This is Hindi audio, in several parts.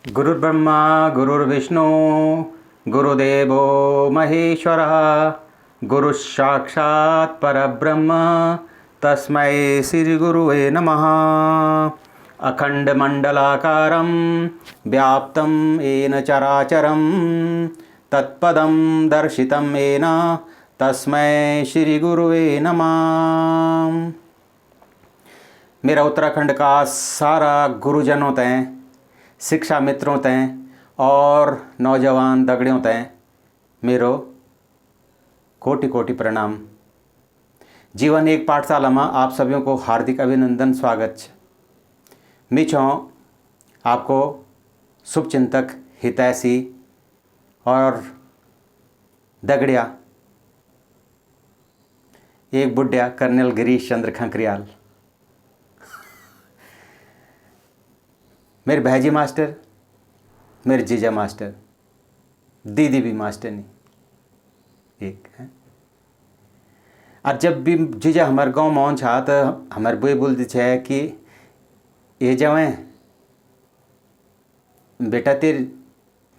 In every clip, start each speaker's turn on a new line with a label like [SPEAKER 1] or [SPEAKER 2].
[SPEAKER 1] गुरुर्ब्रह्मा गुरुर्विष्णु गुरुदेवो महेश्वरः गुरुसाक्षात् परब्रह्म तस्मै श्रीगुरुवे नमः। अखण्डमण्डलाकारं व्याप्तं येन चराचरं तत्पदं दर्शितं येन तस्मै श्रीगुरुवे नमः। मेरा उत्तराखंड का सारा गुरुजनों तय, शिक्षा मित्रों तय और नौजवान दगड़ियों तय मेरो कोटि कोटि प्रणाम। जीवन एक पाठशाला में आप सभी को हार्दिक अभिनंदन स्वागत है। मैं छूँ आपको शुभचिंतक, हितैषी और दगड़िया एक बुढ़िया कर्नल गिरीश चंद्र खंकरियाल। मेरे भाईजी मास्टर, मेरे जीजा मास्टर, दीदी भी मास्टर नहीं एक है। और जब भी जीजा हमारे गांव में छा तो हमारे बुई बोलती है कि ये जवां बेटा तेरी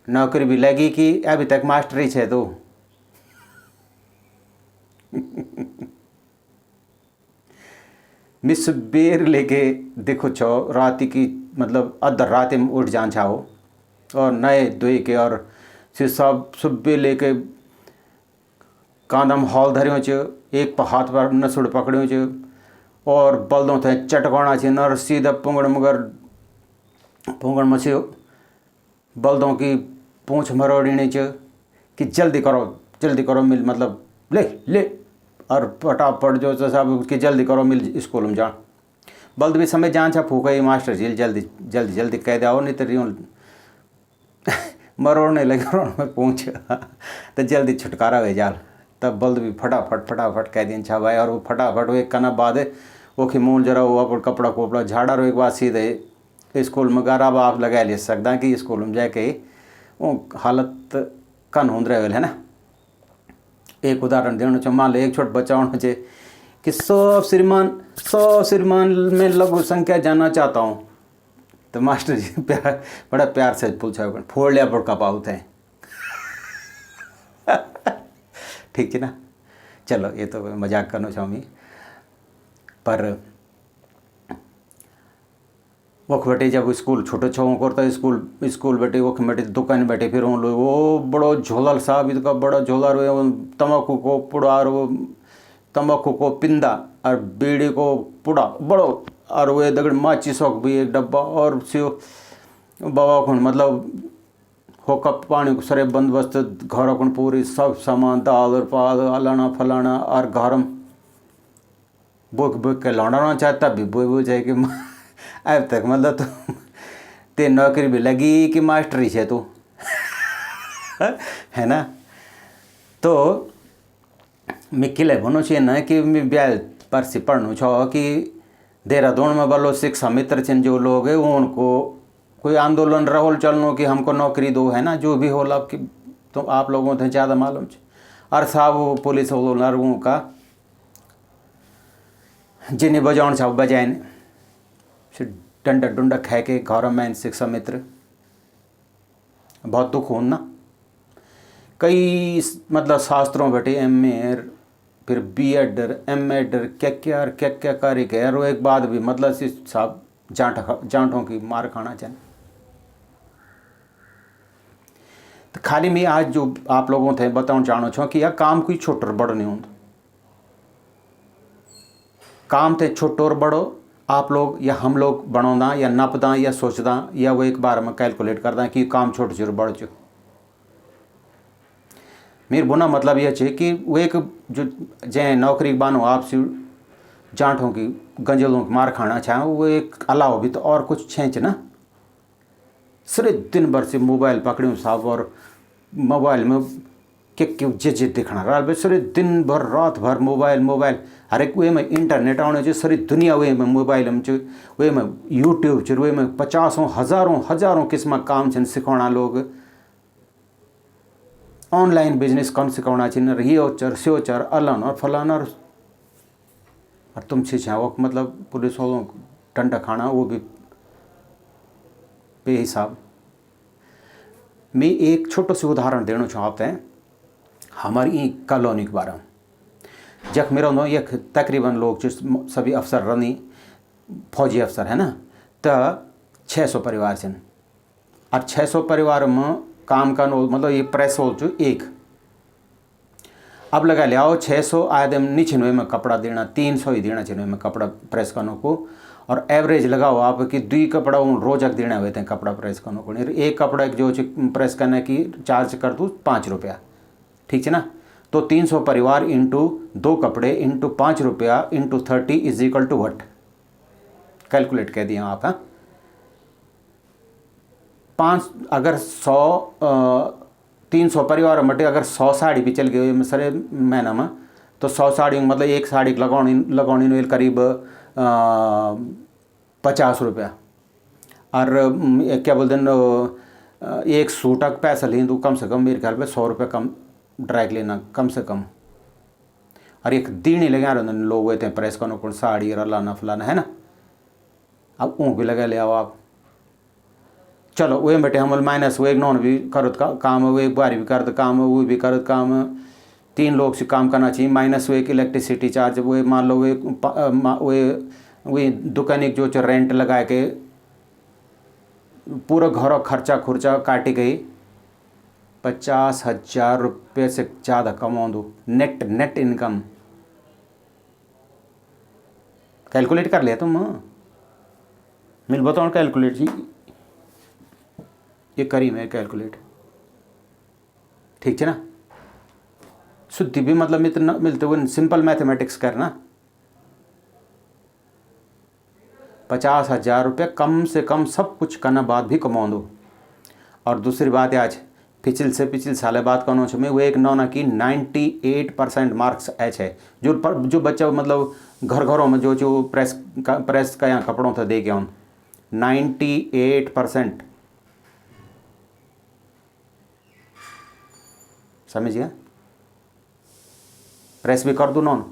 [SPEAKER 1] नौकरी भी लगी कि अभी तक मास्टर ही है तो मैं सुबेर लेके देखो छो रात की मतलब अधर रात में उठ जान छाओ और नए धोई के और फिर सब सुबह लेके कांदम हॉल धरियों च एक हाथ पर नसुड़ पकड़ियों च और बल्दों थे चटकाना छ नर सीधा पुंगड़ मगर पुंगड़ में से बल्दों की पूँछ मरोड़नी च कि जल्दी करो मिल मतलब ले और फटाफट जो सब कि जल्दी करो मिल स्कूल में जा। बल्द भी समय जान छा फूका ही मास्टर जी जल्दी कह दो नहीं तो रियो मरोड़ने लगे में पूछ तो जल्दी छुटकारा हो जाल। तब बल्द भी फटाफट कह दिन छा भाई और वो फटाफट वो एक कना बाद वो खिमूल जरा वो अपन कपड़ा झाड़ा रो एक बार सीधे स्कूल में गारा आप लगा ले सकता कि स्कूल में जाके वो हालत कन होंद रहे है ना। एक उदाहरण देना चाहिए, मान लो एक छोटा बच्चा होना चाहिए कि 100 श्रीमान में लघु संख्या जानना चाहता हूँ तो मास्टर जी बड़ा प्यार से पूछा फोड़ लिया बड़का पाऊ थे ठीक है ना। चलो ये तो मजाक करना चाहूँ पर वो बैठे जब स्कूल छोटे छो करता स्कूल बैठे वो बैठे दुकान बैठे फिर उन लोग वो बड़ो झोलल साहब इसका बड़ा झोला रो तम्बाकू को पुड़ा रो तम्बाकू को पिंदा और बीड़ी को पुड़ा बड़ो और वो दगड़ माचिसों भी एक डब्बा और सियो बाबा को मतलब हो कप पानी को सरे बंदोबस्त घर को पूरी सब सामान दाल और पाल अलाना फलाना और घरम बुक के लौटाना चाहता भी बुई जाए कि अब तक मतलब तो ते नौकरी भी लगी कि मास्टरी है तू है ना। तो मैं किले भनो चाहिए ना कि मैं ब्याह पर से पढ़ना छो कि देहरादून में वालों शिक्षा मित्र छिन जो लोग हैं उनको कोई आंदोलन रहोल चलनो कि हमको नौकरी दो है ना जो भी हो लब कि तो आप लोगों को ज़्यादा मालूम और साहब वो पुलिस हो का जिन्हें बजाउन छा बजाए डंडा डुंडा खा के घर में शिक्षा मित्र बहुत दुख हो ना। कई मतलब शास्त्रों बैठे MA फिर BEd MAd क्या कार्य के और एक बाद भी मतलब साहब जांठों की मार खाना चाहिए। तो खाली मैं आज जो आप लोगों थे बताऊँ चाहना छो कि यह काम कोई छोट और बड़ो नहीं होता। काम थे छोटो और बड़ो आप लोग या हम लोग बनौदा या नपदा या सोचदा या वो एक बार में कैलकुलेट करदा कि काम छोट चुर बड़ चु मेरे बोना मतलब यह है कि वो एक जो जै नौकरी बानो आप जांठों की गंजलों की मार खाना चाहे वो एक अलावा भी तो और कुछ छेंच ना। सिर्फ दिन भर से मोबाइल पकड़ूँ साहब और मोबाइल में क्यों जे दिखना रहा सारे दिन भर रात भर मोबाइल हर एक वे में इंटरनेट आने चाहिए सारी दुनिया वे में मोबाइल में वे में यूट्यूब च वे में 50 हजारों किस्म काम छन सिखाना लोग ऑनलाइन बिजनेस कौन सिखाना छिन यो चर स्यो चर अलन और फलाना और तुम छिछाओ मतलब पुलिस वालों डंडा खाना वो भी बेहिसाब मैं एक छोटो से उदाहरण देना चाहते हैं हमारी कॉलोनी के बारे में। जख मेरा नो एक तकरीबन लोग जो सभी अफसर रनी फौजी अफसर है ना, तो 600 परिवार छन और 600 परिवार में काम का नो मतलब ये प्रेस हो जो एक अब लगा ले आओ 600 आदम नहीं छिनवे में कपड़ा देना 300 ही देना छिनवे में कपड़ा प्रेस करने को, और एवरेज लगाओ आप कि 2 कपड़ा रोजक देना हुए थे कपड़ा प्रेस करने को, एक कपड़ा जो प्रेस करने की चार्ज कर दूँ 5 रुपया, ठीक है ना। तो 300 परिवार इंटू 2 कपड़े इंटू 5 रुपया into 30 is equal to what, calculate कह दिया आप। हाँ 5 अगर 300 परिवार मटे अगर 100 साड़ी भी चल गई सरे महीना में, तो 100 साड़ी मतलब एक साड़ी लगानी करीब 50 रुपया, और क्या बोलते हैं एक सूट का पैसा लें तो कम से कम मेरे ख्याल पे 100 रुपये कम ड्राइक लेना कम से कम, और एक दीनी लगा रहे लोग हुए थे प्रेस करने को साड़ी और लाना फलाना है ना। अब ऊँग भी लगा ले आओ आप, चलो वे बेटे हम माइनस वो एक नॉन भी करत काम वो एक बारी भी करत काम वो भी करत काम 3 लोग से काम करना चाहिए, माइनस वो एक इलेक्ट्रिसिटी चार्ज वो मान लो वे दुकानिक जो रेंट लगा के पूरा घर खर्चा खुर्चा काटी गई 50,000 रुपये से ज़्यादा कमाऊँ दो नेट इनकम कैलकुलेट कर लिया तुम मिल बताओ कैलकुलेट जी, ये करी मैं कैलकुलेट, ठीक है ना। शुद्धि भी मतलब इतना मिलते हुए सिंपल मैथमेटिक्स करना 50,000 रुपये कम से कम सब कुछ करना बाद भी कमा दो। और दूसरी बात है आज पिछले साल बात करना चाहिए वो एक नौना की 98% मार्क्स एच है जो बच्चा मतलब घरों में जो प्रेस का यहाँ कपड़ों था दे गया 98%, समझ गया। प्रेस भी कर दूँ नॉन।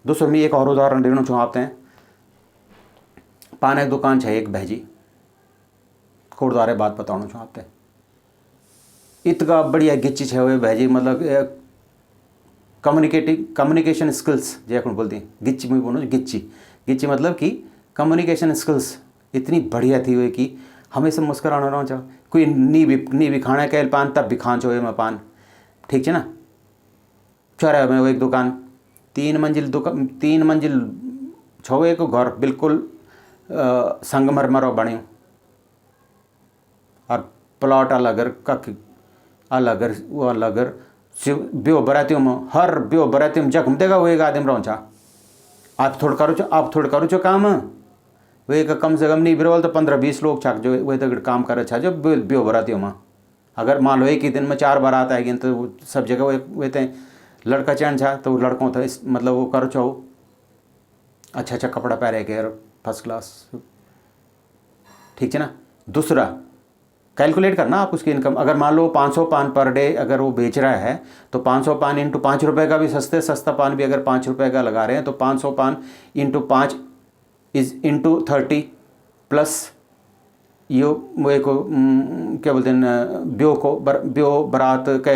[SPEAKER 1] दोस्तों मैं एक और उदाहरण देना चाहते हैं। पान की दुकान है एक भैजी खुरदारे बात बताना चाहते हैं, इतना बढ़िया गिच्ची है वो भैजी मतलब कम्युनिकेशन स्किल्स जैसे बोलते हैं गिच्ची में बोलो गिच्ची मतलब कि कम्युनिकेशन स्किल्स इतनी बढ़िया थी हुई कि हमेशा मुस्कुराना रहो चाहो कोई नी भी खाना कैल पान तब भी खान चाहिए मैं पान, ठीक है ना। चौराहे में वो एक दुकान 3 मंजिल छो को घर बिल्कुल संगमरमर बण्यो और प्लॉट अलग ब्यो बरातियों में हर ब्यो बरातियों में जख्म देगा वो एक आदमी रहो चा आप थोड़ा करो छो काम वो एक कम से कम नहीं बिरवल तो 15-20 लोग छाक जो वही तक काम करे छा जो ब्यो बरातियों में। अगर मान लो एक ही दिन में 4 बार आता है तो सब जगह वो थे लड़का चैन छा तो लड़कों था मतलब वो करो चाहो अच्छा कपड़ा पहरे के फर्स्ट क्लास, ठीक है ना। दूसरा कैलकुलेट करना आप उसकी इनकम, अगर मान लो 500 पान पर डे अगर वो बेच रहा है तो 500 पान इंटू 5 रुपये का भी सस्ता पान भी अगर 5 रुपये का लगा रहे हैं तो 500 पान इंटू 5 इज इंटू 30 प्लस यो वो को क्या बोलते हैं ब्यो बरात कह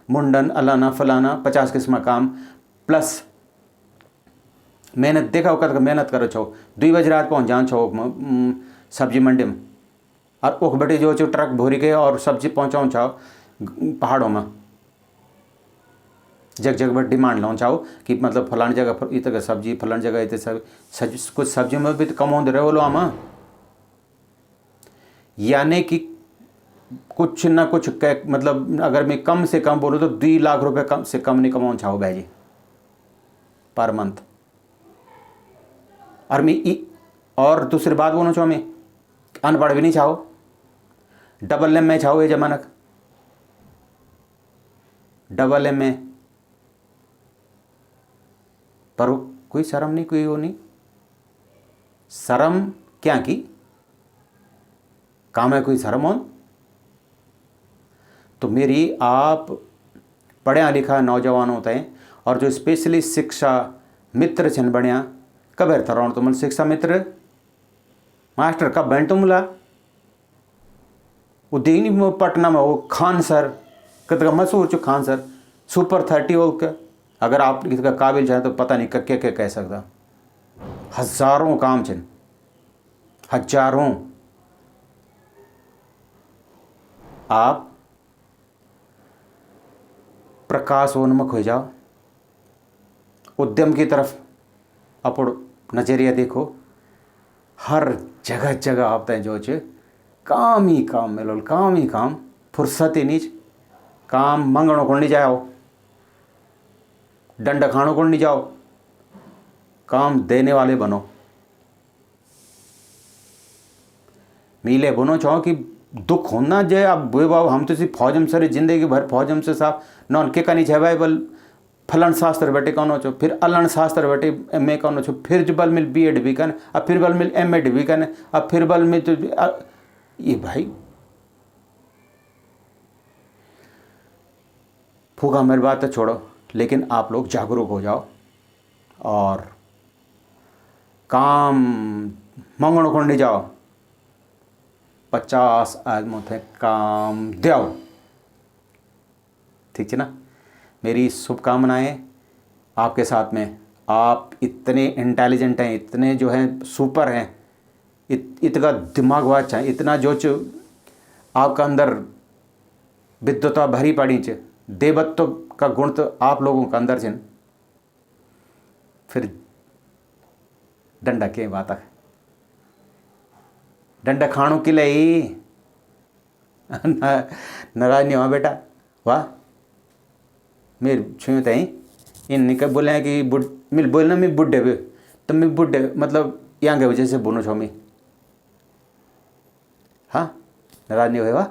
[SPEAKER 1] मुंडन अलाना फलाना 50 किस्म काम प्लस मेहनत देखा होगा मेहनत करो छो 2 बजे रात पहुँच जान छो सब्जी मंडी में और उख बटे जो ट्रक भोरी के और सब्जी पहुँचाऊँ चाहो पहाड़ों में जगह पर डिमांड लाऊँ चाहो कि मतलब फलानी जगह इतने सब्जी फलानी जगह इतने सब कुछ सब्जी में भी तो कम होते रहे बोलो आमा, यानी कि कुछ ना कुछ मतलब अगर मैं कम से कम बोलूँ तो 2 लाख रुपए कम से कम नहीं कमाऊँ चाहो भाई जी पर मंथ। और दूसरी बात बोलना चाहो मैं अनपढ़ भी नहीं चाहो डबल एम में चाहो ये जमानक डबल एम में पर कोई शर्म नहीं कोई वो नहीं शर्म क्या की काम है कोई शर्म हो तो मेरी आप पढ़ा लिखा नौजवान होते हैं और जो स्पेशली शिक्षा मित्र छन बढ़िया कब है थरोण तुम शिक्षा मित्र मास्टर कब बन तुम ला वो देखनी वो पटना में वो खान सर कितना मशहूर जो खान सर सुपर 30 हो के अगर आप इसका काबिल चाहे तो पता नहीं क्या क्या कह सकता। हजारों काम चन हजारों आप प्रकाशोन्मुख हो जाओ, उद्यम की तरफ अपन नजरिया देखो, हर जगह जगह आप तय जो चे काम ही काम मिलो, काम ही काम, फुर्सत ही नहीं, काम मंगणों को नहीं जाओ, दंड खानों को नहीं जाओ, काम देने वाले बनो। मिले बनो चाहो कि दुख होना जाए अब बुए बाबू हम तो सिर्फ फौजम सर जिंदगी भर फौजम से साहब नॉन के कनी छे भाई बल फलन शास्त्र बेटे कौन छो, फिर अलन शास्त्र बेटे एम ए कौन छो, फिर जो बल मिल बीएड भी कन, अब फिर बल मिल एमएड भी कन, अब फिर बल मिल तो ये भाई फूका मेरी बात तो छोड़ो, लेकिन आप लोग जागरूक हो जाओ और काम मंगणों को नहीं जाओ, 50 आदमों थे काम दो, ठीक है ना। मेरी शुभकामनाएं आपके साथ में। आप इतने इंटेलिजेंट हैं, इतने जो हैं सुपर हैं, इतना दिमाग वाच है, इतना जो आपका अंदर विद्वता भरी पड़ी च देवत्व का गुण तो आप लोगों का अंदर जिन फिर डंडा के बात है, डंडा खाणों के लिए नाराज नहीं हुआ बेटा, वाह मेरे छुए तई इन निकल बोले हैं कि मिल बोलना मैं बुढ़े भी तो मैं बुढ़े मतलब यहाँ के वजह से बोनो छो मैं, हाँ नाराज नहीं हुए वाह।